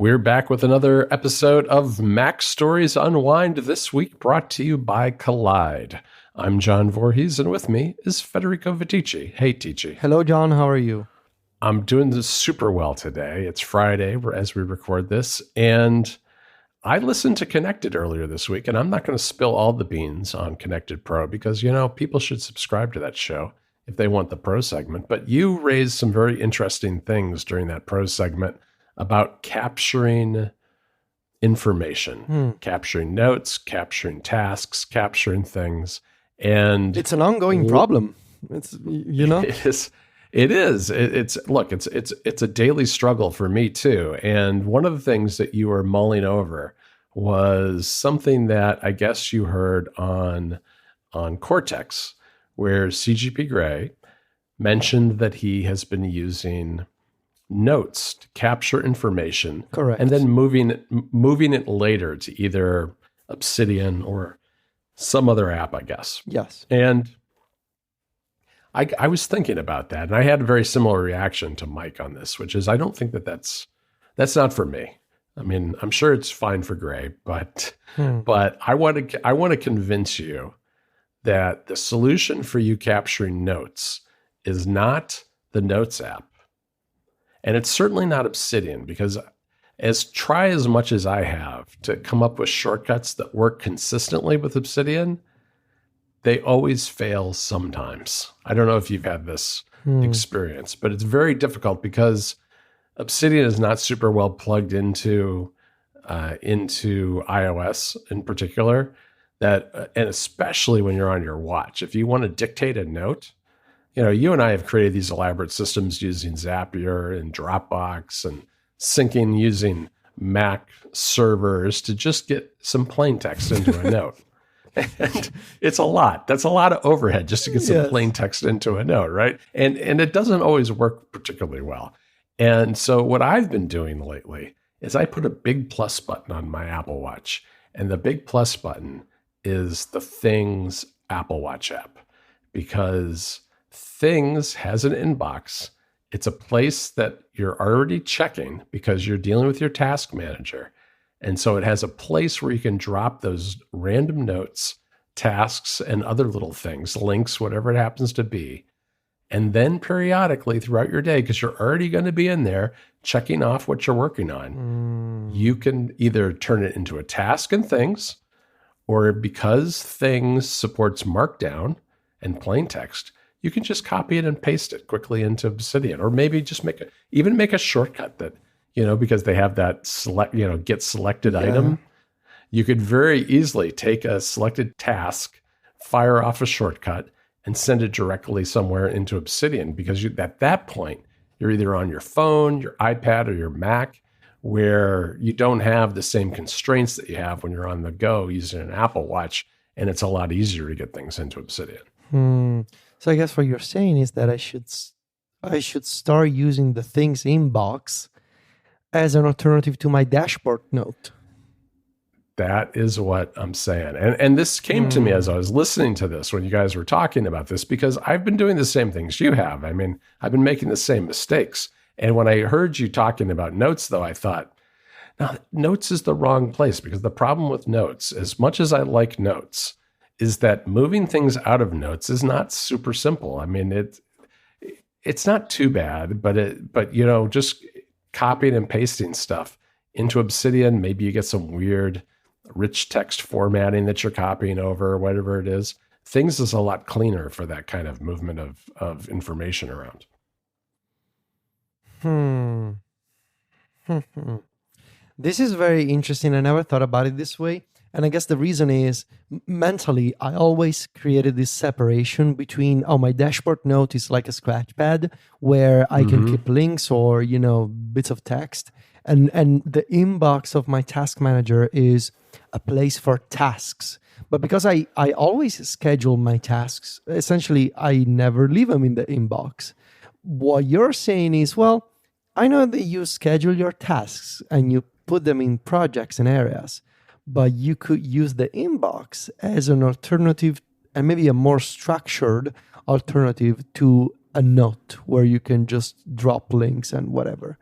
We're back with another episode of Mac Stories Unwind, this week brought to you by Collide. I'm John Voorhees, and with me is Federico Vitici. Hey, Tici. Hello, John. How are you? I'm doing this super well today. It's Friday as we record this, and I listened to Connected earlier this week, and I'm not going to spill all the beans on Connected Pro because, you know, people should subscribe to that show if they want the Pro segment. But you raised some very interesting things during that Pro segment about capturing information, capturing notes, capturing tasks, capturing things. And it's an ongoing problem. It's, you know, it is. It's a daily struggle for me too. And one of the things that you were mulling over was something that I guess you heard on Cortex, where CGP Grey mentioned that he has been using notes to capture information, correct, and then moving it later to either Obsidian or some other app, I guess. Yes. And I was thinking about that, and I had a very similar reaction to Mike on this, which is I don't think that's not for me. I mean, I'm sure it's fine for Gray, but I want to convince you that the solution for you capturing notes is not the Notes app. And it's certainly not Obsidian, because try as much as I have to come up with shortcuts that work consistently with Obsidian, they always fail sometimes. I don't know if you've had this experience, but it's very difficult because Obsidian is not super well plugged into iOS in particular. And especially when you're on your watch, if you want to dictate a note, you know, you and I have created these elaborate systems using Zapier and Dropbox and syncing using Mac servers to just get some plain text into a note. And it's a lot. That's a lot of overhead just to get some plain text into a note, right? And it doesn't always work particularly well. And so what I've been doing lately is I put a big plus button on my Apple Watch. And the big plus button is the Things Apple Watch app, because Things has an inbox. It's a place that you're already checking because you're dealing with your task manager. And so it has a place where you can drop those random notes, tasks, and other little things, links, whatever it happens to be. And then periodically throughout your day, because you're already going to be in there checking off what you're working on, you can either turn it into a task in Things, or because Things supports Markdown and plain text, you can just copy it and paste it quickly into Obsidian, or maybe just make a shortcut that, you know, because they have that get selected item. You could very easily take a selected task, fire off a shortcut, and send it directly somewhere into Obsidian, because at that point, you're either on your phone, your iPad, or your Mac, where you don't have the same constraints that you have when you're on the go using an Apple Watch, and it's a lot easier to get things into Obsidian. So I guess what you're saying is that I should start using the Things inbox as an alternative to my dashboard note. That is what I'm saying. And this came to me as I was listening to this when you guys were talking about this, because I've been doing the same things you have. I mean, I've been making the same mistakes. And when I heard you talking about notes, though, I thought, now, notes is the wrong place, because the problem with notes, as much as I like notes, is that moving things out of notes is not super simple. I mean, it's not too bad, but you know, just copying and pasting stuff into Obsidian, maybe you get some weird rich text formatting that you're copying over, or whatever it is. Things is a lot cleaner for that kind of movement of information around. This is very interesting. I never thought about it this way. And I guess the reason is mentally, I always created this separation between, my dashboard note is like a scratch pad where I can keep links or, you know, bits of text. And the inbox of my task manager is a place for tasks. But because I always schedule my tasks, essentially, I never leave them in the inbox. What you're saying is, well, I know that you schedule your tasks and you put them in projects and areas, but you could use the inbox as an alternative and maybe a more structured alternative to a note where you can just drop links and whatever.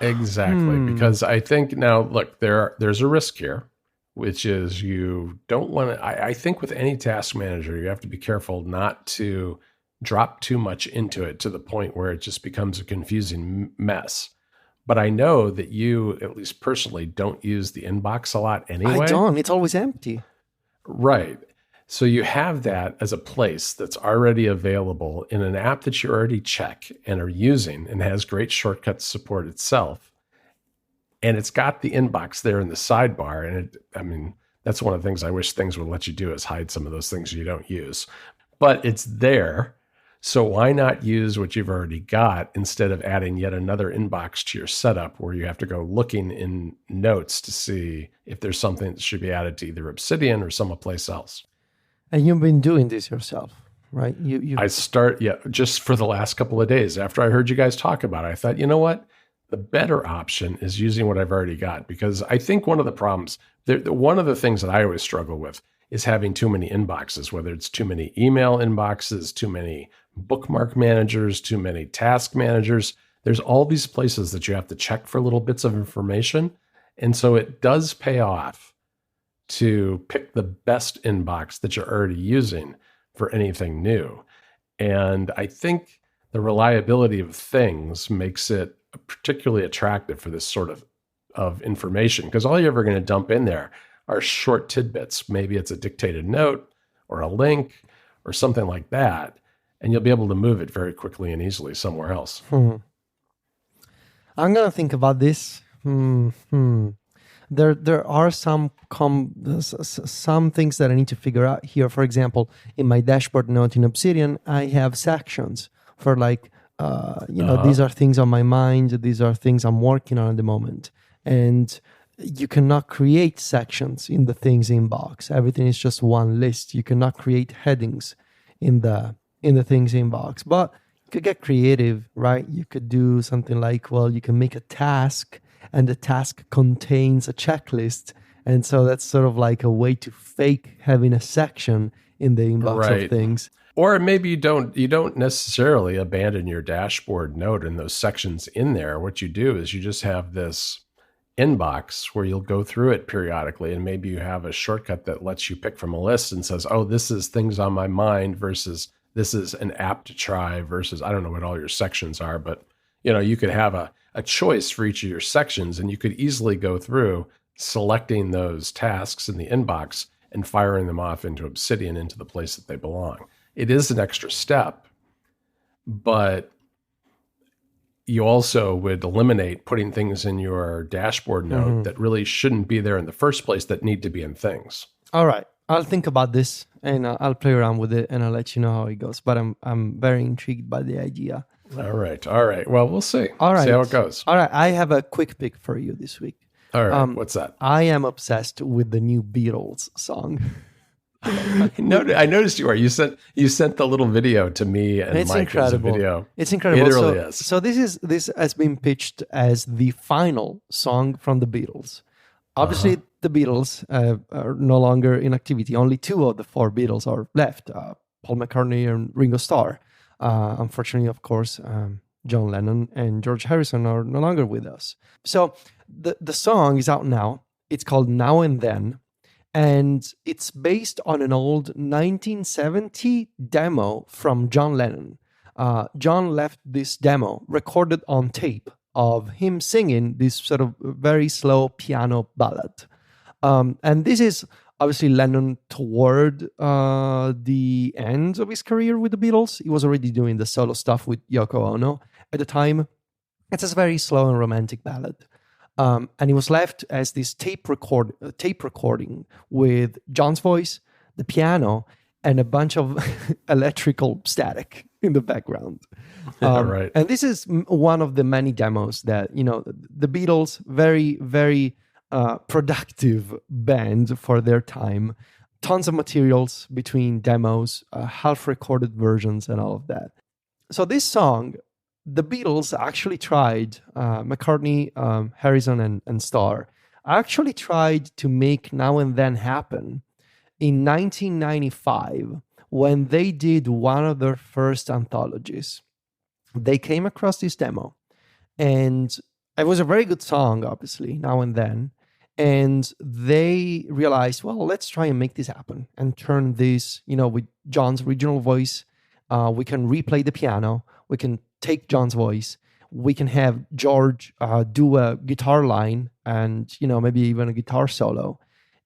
Exactly, Hmm. because I think now, look, there's a risk here, which is you don't want to. I think with any task manager, you have to be careful not to drop too much into it to the point where it just becomes a confusing mess. But I know that you, at least personally, don't use the inbox a lot I anyway. don't. It's always empty. Right. So you have that as a place that's already available in an app that you already check and are using and has great shortcut support itself. And it's got the inbox there in the sidebar. And I mean, that's one of the things I wish things would let you do is hide some of those things you don't use. But it's there. So why not use what you've already got instead of adding yet another inbox to your setup where you have to go looking in notes to see if there's something that should be added to either Obsidian or someplace else. And you've been doing this yourself, right? You. Yeah, just for the last couple of days after I heard you guys talk about it, I thought, you know what? The better option is using what I've already got, because I think one of the problems, one of the things that I always struggle with is having too many inboxes, whether it's too many email inboxes, too many bookmark managers, too many task managers. There's all these places that you have to check for little bits of information. And so it does pay off to pick the best inbox that you're already using for anything new. And I think the reliability of things makes it particularly attractive for this sort of information, because all you're ever going to dump in there are short tidbits. Maybe it's a dictated note or a link or something like that. And you'll be able to move it very quickly and easily somewhere else. I'm gonna think about this. There are some things that I need to figure out here. For example, in my dashboard note in Obsidian, I have sections for like, these are things on my mind. These are things I'm working on at the moment. And you cannot create sections in the things inbox. Everything is just one list. You cannot create headings in the things inbox. But you could get creative, right? You could do something like, well, you can make a task and the task contains a checklist. And so that's sort of like a way to fake having a section in the inbox of things. Or maybe you don't necessarily abandon your dashboard note and those sections in there. What you do is you just have this inbox where you'll go through it periodically, and maybe you have a shortcut that lets you pick from a list and says, oh, this is things on my mind versus this is an app to try versus, I don't know what all your sections are, but you could have a choice for each of your sections, and you could easily go through selecting those tasks in the inbox and firing them off into Obsidian into the place that they belong. It is an extra step, but you also would eliminate putting things in your dashboard note that really shouldn't be there in the first place that need to be in things. All right. I'll think about this and I'll play around with it and I'll let you know how it goes. But I'm very intrigued by the idea. All right. Well, we'll see. All right. See how it goes. All right. I have a quick pick for you this week. All right. What's that? I am obsessed with the new Beatles song. I noticed you are. You sent the little video to me and it's Mike. Incredible. As a video. It's incredible. It really is. So this has been pitched as the final song from the Beatles. Obviously, the Beatles are no longer in activity. Only 2 of the 4 Beatles are left: Paul McCartney and Ringo Starr. Unfortunately, of course, John Lennon and George Harrison are no longer with us. So the song is out now. It's called Now and Then. And it's based on an old 1970 demo from John Lennon. John left this demo recorded on tape of him singing this sort of very slow piano ballad. And this is obviously Lennon toward the end of his career with the Beatles. He was already doing the solo stuff with Yoko Ono at the time. It's a very slow and romantic ballad. And it was left as this tape recording with John's voice, the piano, and a bunch of electrical static in the background. Right. And this is one of the many demos that, the Beatles, very, very productive band for their time. Tons of materials between demos, half-recorded versions, and all of that. So this song, the Beatles actually tried, McCartney, Harrison, and Starr, actually tried to make Now and Then happen in 1995 when they did one of their first anthologies. They came across this demo and It was a very good song, obviously, now and then. And they realized, well, let's try and make this happen and turn this, with John's original voice. We can replay the piano. We can take John's voice. We can have George do a guitar line and, maybe even a guitar solo.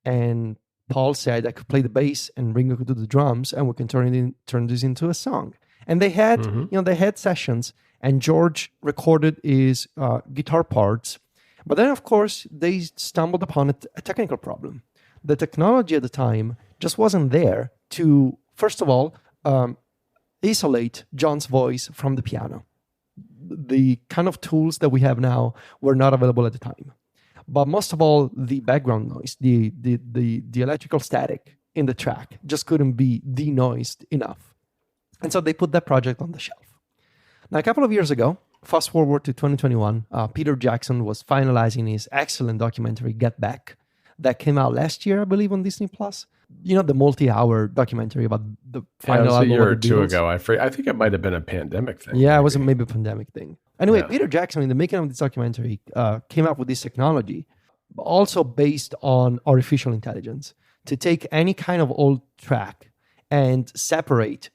And Paul said I could play the bass and Ringo could do the drums, and we can turn this into a song. And they had, they had sessions, and George recorded his guitar parts. But then, of course, they stumbled upon a technical problem. The technology at the time just wasn't there to, first of all, isolate John's voice from the piano. The kind of tools that we have now were not available at the time. But most of all, the background noise, the electrical static in the track just couldn't be denoised enough. And so they put that project on the shelf. Now, a couple of years ago, fast forward to 2021, Peter Jackson was finalizing his excellent documentary, Get Back, that came out last year, I believe, on Disney+. The multi-hour documentary about the final album. It was a year or two ago. I think it might have been a pandemic thing. Yeah, maybe. It was maybe a pandemic thing. Anyway, Peter Jackson, in the making of this documentary, came up with this technology, also based on artificial intelligence, to take any kind of old track and separate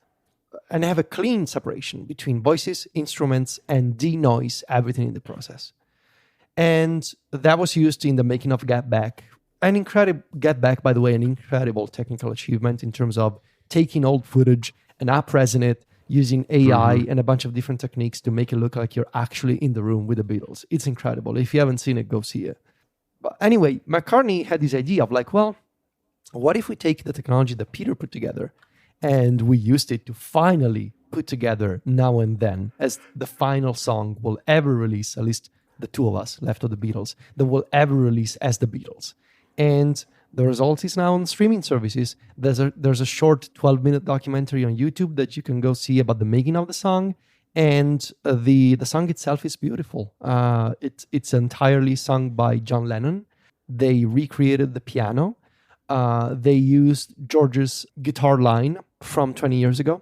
and have a clean separation between voices, instruments, and denoise everything in the process. And that was used in the making of Get Back. Get Back, by the way, an incredible technical achievement in terms of taking old footage and up-resing it, using AI and a bunch of different techniques to make it look like you're actually in the room with the Beatles. It's incredible. If you haven't seen it, go see it. But anyway, McCartney had this idea of like, well, what if we take the technology that Peter put together and we used it to finally put together Now and Then as the final song we'll ever release, at least the two of us left of the Beatles, that we'll ever release as the Beatles. And the result is now on streaming services. There's a short 12-minute documentary on YouTube that you can go see about the making of the song. And the song itself is beautiful. It's entirely sung by John Lennon. They recreated the piano. They used George's guitar line from 20 years ago.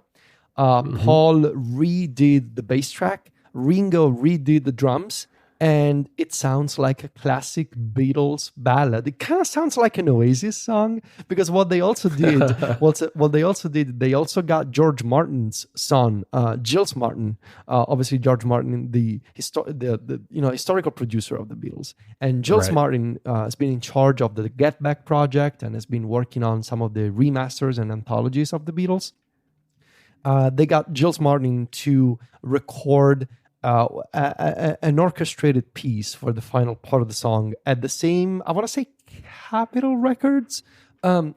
Paul redid the bass track. Ringo redid the drums. And it sounds like a classic Beatles ballad. It kind of sounds like an Oasis song, because what they also did, they also got George Martin's son, Giles Martin, obviously George Martin, the historical producer of the Beatles, and Giles Martin has been in charge of the Get Back project and has been working on some of the remasters and anthologies of the Beatles. They got Giles Martin to record an orchestrated piece for the final part of the song at the same, I want to say, Capitol Records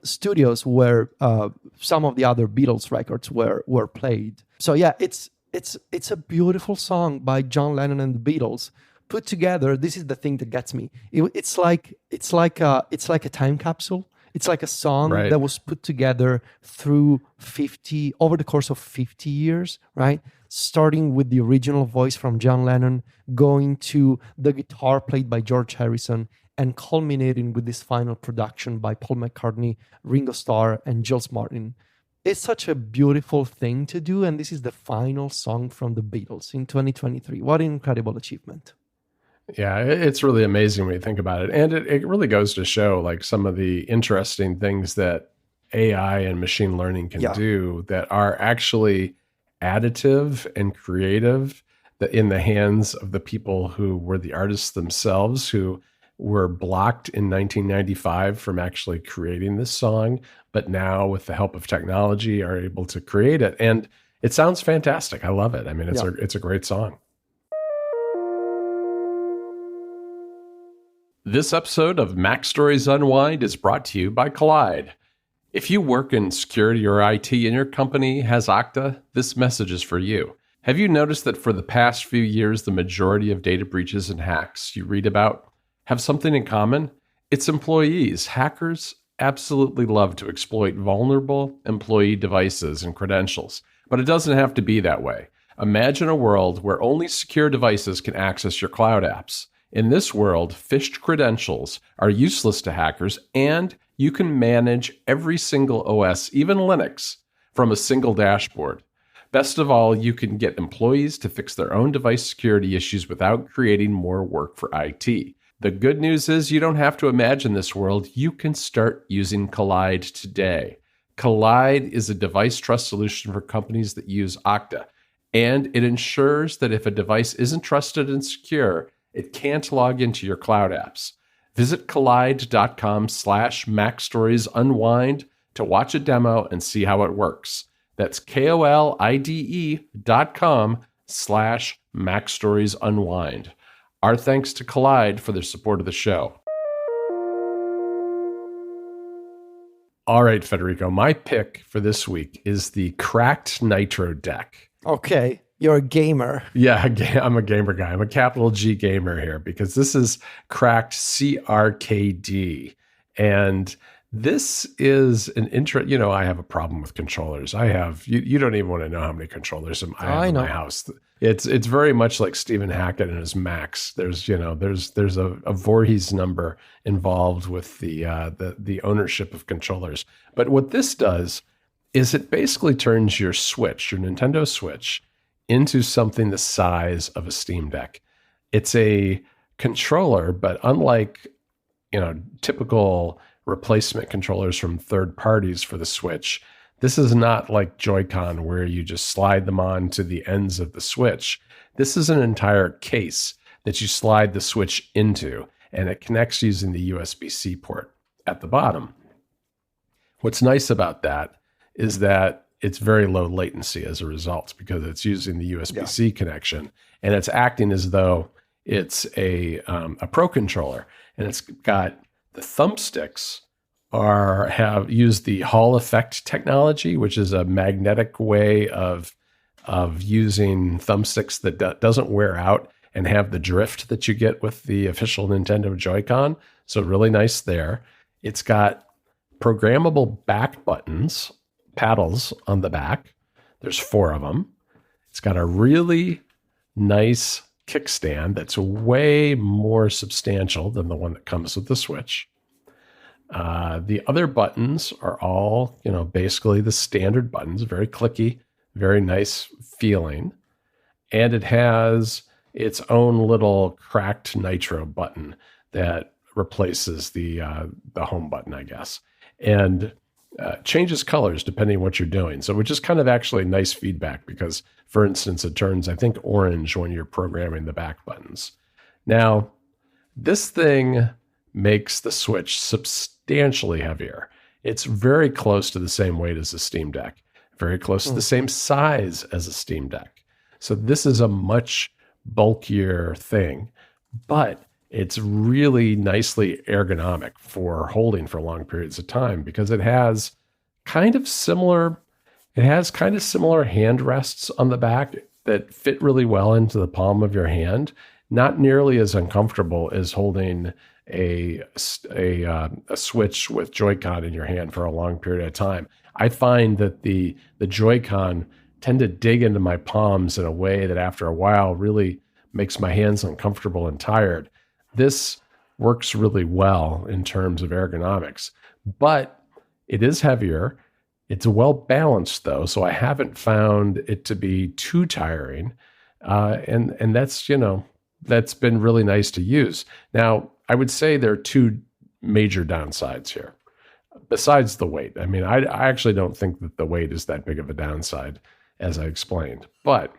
studios where some of the other Beatles records were played. So yeah, it's a beautiful song by John Lennon and the Beatles put together. This is the thing that gets me. It's like a time capsule. It's like a song that was put together over the course of 50 years, right? Starting with the original voice from John Lennon, going to the guitar played by George Harrison, and culminating with this final production by Paul McCartney, Ringo Starr, and Giles Martin. It's such a beautiful thing to do, and this is the final song from the Beatles in 2023. What an incredible achievement. Yeah, it's really amazing when you think about it. And it really goes to show like some of the interesting things that AI and machine learning can do that are actually additive and creative, that in the hands of the people who were the artists themselves, who were blocked in 1995 from actually creating this song, but now with the help of technology are able to create it. And it sounds fantastic. I love it. I mean, it's a great song. This episode of Mac Stories Unwind is brought to you by Collide. If you work in security or IT and your company has Okta, this message is for you. Have you noticed that for the past few years, the majority of data breaches and hacks you read about have something in common? It's employees. Hackers absolutely love to exploit vulnerable employee devices and credentials, but it doesn't have to be that way. Imagine a world where only secure devices can access your cloud apps. In this world, phished credentials are useless to hackers, and you can manage every single OS, even Linux, from a single dashboard. Best of all, you can get employees to fix their own device security issues without creating more work for IT. The good news is you don't have to imagine this world. You can start using Collide today. Collide is a device trust solution for companies that use Okta, and it ensures that if a device isn't trusted and secure, it can't log into your cloud apps. Visit collide.com/MacStoriesUnwind to watch a demo and see how it works. That's KOLIDE.com/MacStoriesUnwind. Our thanks to Collide for their support of the show. All right, Federico, my pick for this week is the Cracked Nitro deck. Okay, you're a gamer. Yeah, I'm a gamer guy. I'm a capital G gamer here because this is Cracked CRKD. And this is an I have a problem with controllers. You don't even want to know how many controllers I have in my house. It's very much like Stephen Hackett and his Macs. There's a Voorhees number involved with the ownership of controllers. But what this does is it basically turns your Nintendo Switch, into something the size of a Steam Deck. It's a controller, but unlike typical replacement controllers from third parties for the Switch, this is not like Joy-Con where you just slide them on to the ends of the Switch. This is an entire case that you slide the Switch into, and it connects using the USB-C port at the bottom. What's nice about that is that it's very low latency as a result because it's using the USB-C connection, and it's acting as though it's a Pro controller, and it's got the thumbsticks have used the Hall effect technology, which is a magnetic way of using thumbsticks that doesn't wear out and have the drift that you get with the official Nintendo Joy-Con. So really nice there. It's got programmable back buttons, paddles on the back. There's 4 of them. It's got a really nice kickstand that's way more substantial than the one that comes with the Switch. The other buttons are all, basically the standard buttons, very clicky, very nice feeling. And it has its own little cracked Nitro button that replaces the home button, I guess. And changes colors depending on what you're doing. So which is kind of actually nice feedback because, for instance, it turns, I think, orange when you're programming the back buttons. Now, this thing makes the Switch substantially heavier. It's very close to the same weight as a Steam Deck, very close to the same size as a Steam Deck. So this is a much bulkier thing, but it's really nicely ergonomic for holding for long periods of time because it has kind of similar hand rests on the back that fit really well into the palm of your hand. Not nearly as uncomfortable as holding a Switch with Joy-Con in your hand for a long period of time. I find that the Joy-Con tend to dig into my palms in a way that after a while really makes my hands uncomfortable and tired. This works really well in terms of ergonomics, but it is heavier. It's well balanced though, so I haven't found it to be too tiring. And that's been really nice to use. Now, I would say there are 2 major downsides here, besides the weight. I mean, I actually don't think that the weight is that big of a downside, as I explained. But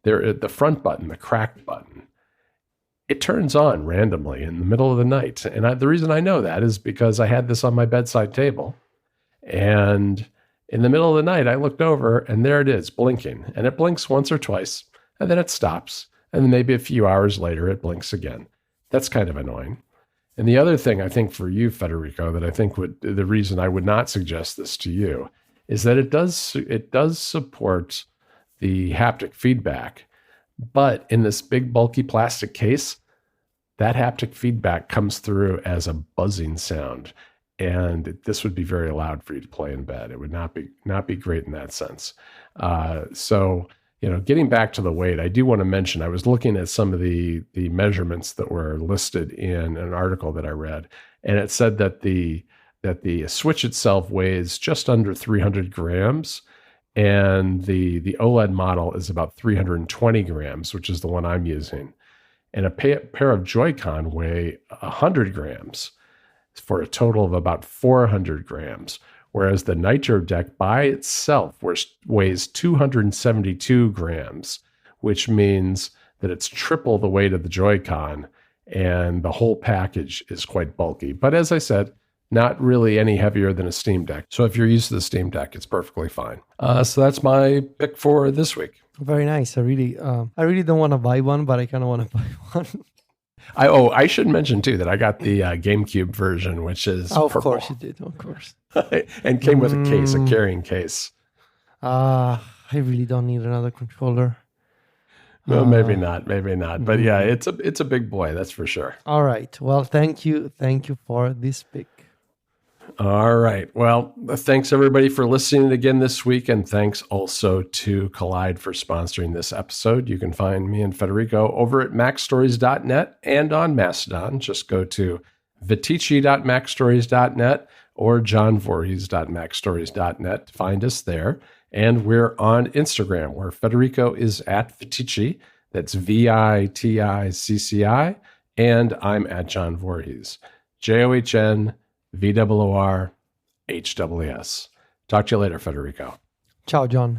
the front button, the cracked button, it turns on randomly in the middle of the night. And the reason I know that is because I had this on my bedside table. And in the middle of the night, I looked over and there it is blinking. And it blinks once or twice, and then it stops. And then maybe a few hours later, it blinks again. That's kind of annoying. And the other thing I think for you, Federico, that I think the reason I would not suggest this to you is that it does support the haptic feedback, but in this big bulky plastic case, that haptic feedback comes through as a buzzing sound, and this would be very loud for you to play in bed. It would not be great in that sense. So getting back to the weight, I do want to mention, I was looking at some of the measurements that were listed in an article that I read, and it said that the Switch itself weighs just under 300 grams, and the OLED model is about 320 grams, which is the one I'm using. And a pair of Joy-Con weigh 100 grams for a total of about 400 grams, whereas the Nitro Deck by itself weighs 272 grams, which means that it's triple the weight of the Joy-Con, and the whole package is quite bulky. But as I said, not really any heavier than a Steam Deck. So if you're used to the Steam Deck, it's perfectly fine. So that's my pick for this week. Very nice. I really don't want to buy one, but I kind of want to buy one. I should mention too that I got the GameCube version, which is of purple. Course you did, of course, and came with a case, a carrying case. I really don't need another controller. Well, maybe not, but yeah, it's a big boy, that's for sure. All right. Well, thank you for this pick. All right. Well, thanks everybody for listening again this week, and thanks also to Collide for sponsoring this episode. You can find me and Federico over at macstories.net and on Mastodon. Just go to vitici.macstories.net or johnvoorhees.macstories.net to find us there. And we're on Instagram, where Federico is at Vitici. That's VITICCI. And I'm at John Voorhees. JOHN VOORHWS. Talk to you later, Federico. Ciao, John.